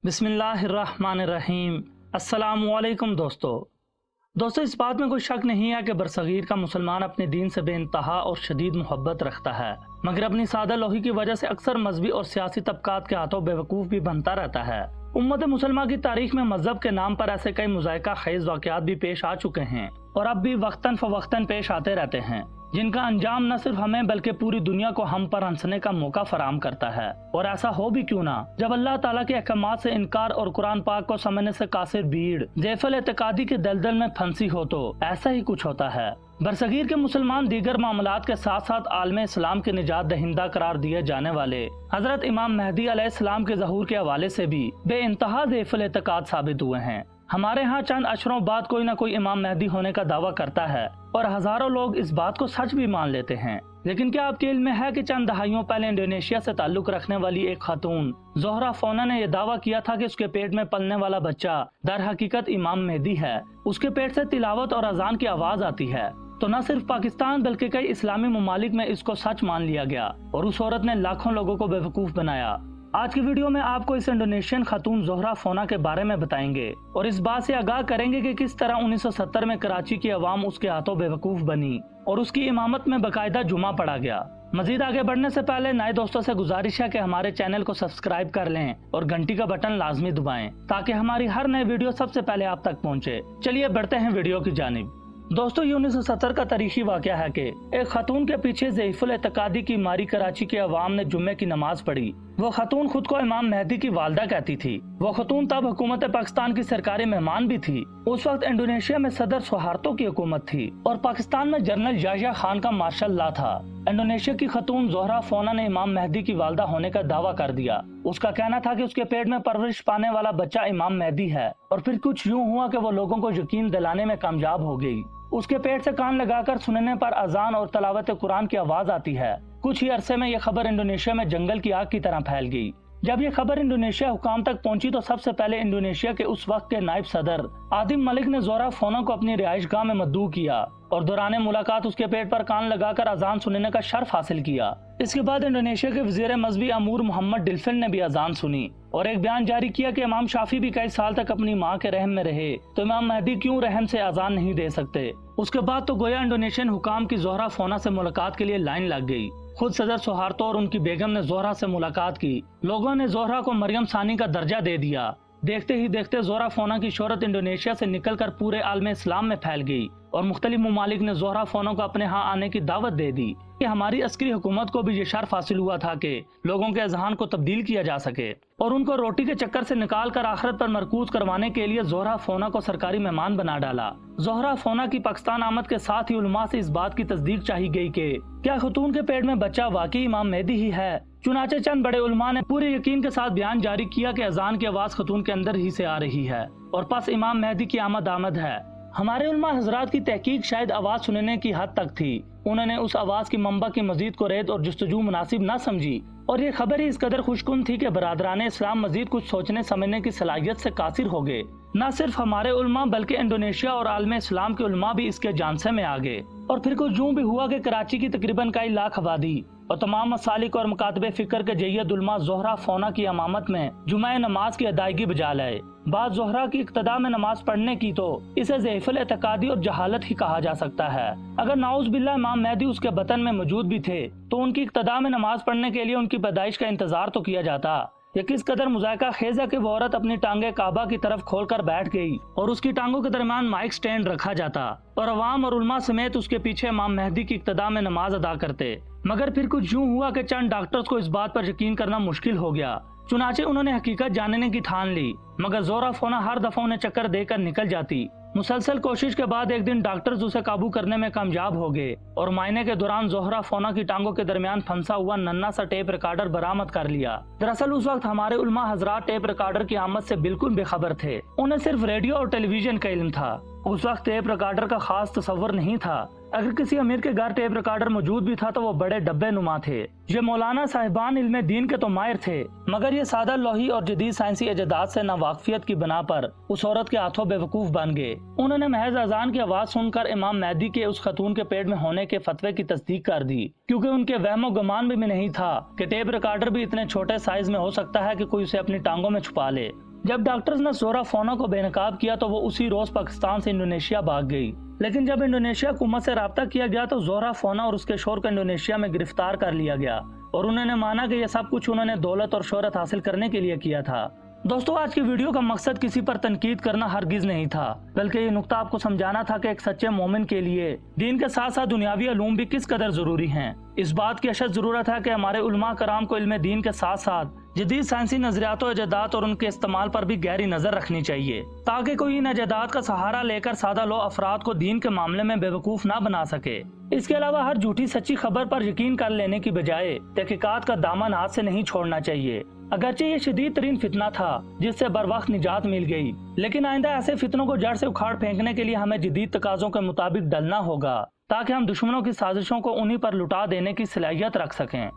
बिस्मिल्लाहिर्रहमानिर्रहीम। अस्सलामुअलैकुम दोस्तों, इस बात में कोई शक नहीं है कि बरसगीर का मुसलमान अपने दीन से बेइंतहा और शदीद मोहब्बत रखता है, मगर अपनी सादा लोही की वजह से अक्सर मजहबी और सियासी तबकात के हाथों बेवकूफ़ भी बनता रहता है। उम्मत मुसलमान की तारीख में मजहब के नाम पर ऐसे कई मुज़ायका खेज वाक़यात भी पेश आ चुके हैं और अब भी वक्तन फ़वक्तन पेश आते रहते हैं, जिनका अंजाम न सिर्फ हमें बल्कि पूरी दुनिया को हम पर हंसने का मौका फराहम करता है। और ऐसा हो भी क्यों ना, जब अल्लाह ताला के अहकामात से इनकार और कुरान पाक को समझने से कासिर भीड़ ज़ैफ़ल एतकादी के दलदल में फंसी हो तो ऐसा ही कुछ होता है। बरसगीर के मुसलमान दीगर मामलात के साथ साथ आलम इस्लाम के निजात दहिंदा करार दिए जाने वाले हजरत इमाम मेहदी अलैहिस्सलाम के ज़हूर के हवाले से भी बेइंतहा ज़ैफ़ल एतकाद साबित हुए हैं। हमारे यहाँ चंद अशरों बाद कोई न कोई इमाम मेहदी होने का दावा करता है और हजारों लोग इस बात को सच भी मान लेते हैं। लेकिन क्या आपके इल्म में है कि चंद दहाइयों पहले इंडोनेशिया से ताल्लुक रखने वाली एक खातून ज़ोहरा फोना ने यह दावा किया था कि उसके पेट में पलने वाला बच्चा दर हकीकत इमाम मेहदी है। उसके पेट से तिलावत और अजान की आवाज आती है। तो न सिर्फ पाकिस्तान बल्कि कई इस्लामी ममालिक में इसको सच मान लिया गया और उस औरत ने लाखों लोगों को बेवकूफ बनाया। आज की वीडियो में आपको इस इंडोनेशियन खातून ज़ोहरा फोना के बारे में बताएंगे और इस बात से आगाह करेंगे कि किस तरह 1970 में कराची की आवाम उसके हाथों बेवकूफ बनी और उसकी इमामत में बाकायदा जुमा पड़ा गया। मजीद आगे बढ़ने से पहले नए दोस्तों से गुजारिश है कि हमारे चैनल को सब्सक्राइब कर लें और घंटी का बटन लाजमी दबाएं ताकि हमारी हर नई वीडियो सबसे पहले आप तक पहुंचे। चलिए बढ़ते हैं वीडियो की जानिब। दोस्तों, ये 1970 का तारीखी वाक़या है कि एक खातून के पीछे ज़ईफ़ुल एतकादी की मारी कराची के अवाम ने जुम्मे की नमाज पढ़ी। वो खातून खुद को इमाम मेहदी की वालदा कहती थी। वो खातून तब हुकूमत पाकिस्तान की सरकारी मेहमान भी थी। उस वक्त इंडोनेशिया में सदर सुहार्तो की हुकूमत थी और पाकिस्तान में जनरल याह्या खान का मार्शल लॉ था। इंडोनेशिया की खातून ज़ोहरा फोना ने इमाम मेहदी की वालदा होने का दावा कर दिया। उसका कहना था कि उसके पेट में परवरिश पाने वाला बच्चा इमाम मेहदी है और फिर कुछ यूँ हुआ कि वो लोगों को यकीन दिलाने में कामयाब हो गई। उसके पेट से कान लगाकर सुनने पर अजान और तलावत कुरान की आवाज आती है। कुछ ही अरसे में यह खबर इंडोनेशिया में जंगल की आग की तरह फैल गई। जब यह खबर इंडोनेशिया हुकाम तक पहुंची तो सबसे पहले इंडोनेशिया के उस वक्त के नायब सदर आदिम मलिक ने ज़ोहरा फोना को अपनी रिहाइश गाह में मद्दू किया और दौरान मुलाकात उसके पेट पर कान लगाकर अजान सुनने का शर्फ हासिल किया। इसके बाद इंडोनेशिया के वजीर मजहबी अमूर मोहम्मद डिल्फिन ने भी अजान सुनी और एक बयान जारी किया कि इमाम शाफी भी कई साल तक अपनी माँ के रहम में रहे तो इमाम मेहदी क्यों रहम से अजान नहीं दे सकते। उसके बाद तो गोया इंडोनेशियन हुकाम की ज़ोहरा फोना से मुलाकात के लिए लाइन लग गई। खुद सदर सुहार्तो और उनकी बेगम ने ज़ोहरा से मुलाकात की। लोगों ने ज़ोहरा को मरियम सानी का दर्जा दे दिया। देखते ही देखते ज़ोहरा फोना की शोहरत इंडोनेशिया से निकलकर पूरे आलम इस्लाम में फैल गई और मुख्तलिफ ममालिक ने ज़ोहरा फोना को अपने यहाँ आने की दावत दे दी कि हमारी अस्करी हुकूमत को भी ये शर्फ हासिल हुआ था कि लोगों के अजहान को तब्दील किया जा सके और उनको रोटी के चक्कर से निकाल कर आखिरत पर मरकूज करवाने के लिए ज़ोहरा फोना को सरकारी मेहमान बना डाला। ज़ोहरा फोना की पाकिस्तान आमद के साथ ही उलमा से इस बात की तस्दीक चाही गई कि क्या खतून के पेट में बच्चा वाकई इमाम मेहदी ही है। चुनाचे चंद बड़े उलमा ने पूरे यकीन के साथ बयान जारी किया कि अजान की आवाज खतून के अंदर ही से आ रही है और बस इमाम मेहदी की आमद है। हमारे उलमा हजरात की तहकीक शायद आवाज सुनने की हद तक थी। उन्होंने उस आवाज की मंबा की मजीद को रेद और जुस्तजू मुनासिब न समझी और ये खबर ही इस कदर खुशकुन थी कि बरादरान इस्लाम मजीद कुछ सोचने समझने की सलाहियत से कासिर हो गए। न सिर्फ हमारे उलमा बल्कि इंडोनेशिया और आलम इस्लाम के उलमा भी इसके जानसे में आ गए और फिर कुछ यूं भी हुआ कि कराची की तकरीबन कई लाख आबादी और तमाम मसालिक और मुकातबे फिक्र के जय्यद उलमा ज़ोहरा फोना की अमामत में जुमा नमाज की अदायगी बजा लाए। बाद ज़ोहरा की इक्तदा में नमाज पढ़ने की तो इसे ज़ईफ़ुल एतकादी और जहालत ही कहा जा सकता है। अगर नाउज़ बिल्लाह इमाम मेहदी उसके बतन में मौजूद भी थे तो उनकी इक्तदा में नमाज पढ़ने के लिए उनकी पैदाइश का इंतजार तो किया जाता। ये किस कदर मुज़ायका खेज है कि वो औरत अपनी टांगे काबा की तरफ खोलकर बैठ गई और उसकी टांगों के दरमियान माइक स्टैंड रखा जाता और अवाम और उलमा समेत उसके पीछे इमाम मेहदी की इक्तदा में नमाज अदा करते। मगर फिर कुछ यूं हुआ कि चंद डॉक्टर्स को इस बात पर यकीन करना मुश्किल हो गया। चुनाचे उन्होंने हकीकत जानने की ठान ली, मगर ज़ोहरा फोना हर दफा उन्हें चक्कर देकर निकल जाती। मुसलसल कोशिश के बाद एक दिन डॉक्टर्स उसे काबू करने में कामयाब हो गए और मायने के दौरान ज़ोहरा फोना की टांगों के दरमियान फंसा हुआ नन्ना सा टेप रिकॉर्डर बरामद कर लिया। दरअसल उस वक्त हमारे उलमा हजरात टेप रिकॉर्डर की आमद से बिल्कुल बेखबर थे। उन्हें सिर्फ रेडियो और टेलीविजन का इल्म था। उस वक्त टेप रिकॉर्डर का खास तस्वर नहीं था। अगर किसी अमीर के घर टेप रिकॉर्डर मौजूद भी था तो वो बड़े डब्बे नुमा थे। ये मौलाना साहिबान इल्मे दीन के तो माहिर थे, मगर ये सादा लोही और जदीद साइंसी इजादात से नावाकिफियत की बना पर उस औरत के हाथों बेवकूफ बन गए। उन्होंने महज अजान की आवाज सुनकर इमाम मेहदी के उस खतून के पेट में होने के फतवे की तस्दीक कर दी, क्योंकि उनके वहमो गुमान भी नहीं था कि टेप रिकॉर्डर भी इतने छोटे साइज में हो सकता है कि कोई उसे अपनी टांगों में छुपा ले। जब डॉक्टर्स ने जोहरा फोना को बेनकाब किया तो वो उसी रोज पाकिस्तान से इंडोनेशिया भाग गई। लेकिन जब इंडोनेशिया हुकूमत से राब्ता किया गया तो जोहरा फोना और उसके शोहर को इंडोनेशिया में गिरफ्तार कर लिया गया और उन्होंने माना कि यह सब कुछ उन्होंने दौलत और शोहरत हासिल करने के लिए किया था। दोस्तों, आज की वीडियो का मकसद किसी पर तनकीद करना हरगिज नहीं था, बल्कि ये नुक्ता आपको समझाना था कि एक सच्चे मोमिन के लिए दीन के साथ साथ दुनियावी उलूम भी किस कदर जरूरी हैं। इस बात की अशद जरूरत है कि हमारे उलमा कराम को इल्म दीन के साथ साथ जदीद साइंसी नजरियात और इजादात और उनके इस्तेमाल पर भी गहरी नजर रखनी चाहिए, ताकि कोई इन इजादात का सहारा लेकर सादा लो अफराद को दीन के मामले में बेवकूफ ना बना सके। इसके अलावा हर झूठी सच्ची खबर पर यकीन कर लेने की बजाय तहकीकात का दामन हाथ से नहीं छोड़ना चाहिए। अगरचे ये शदीद तरीन फितना था जिससे बर वक्त निजात मिल गई, लेकिन आइंदा ऐसे फितनों को जड़ से उखाड़ फेंकने के लिए हमें जदीद तकाजों के मुताबिक डलना होगा, ताकि हम दुश्मनों की साजिशों को उन्हीं पर लुटा देने की सलाहियत रख सकें।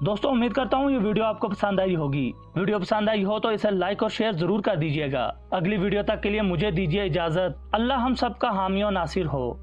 दोस्तों, उम्मीद करता हूँ ये वीडियो आपको पसंद आई होगी। वीडियो पसंद आई हो तो इसे लाइक और शेयर जरूर कर दीजिएगा। अगली वीडियो तक के लिए मुझे दीजिए इजाजत। अल्लाह हम सबका हामी और नासिर हो।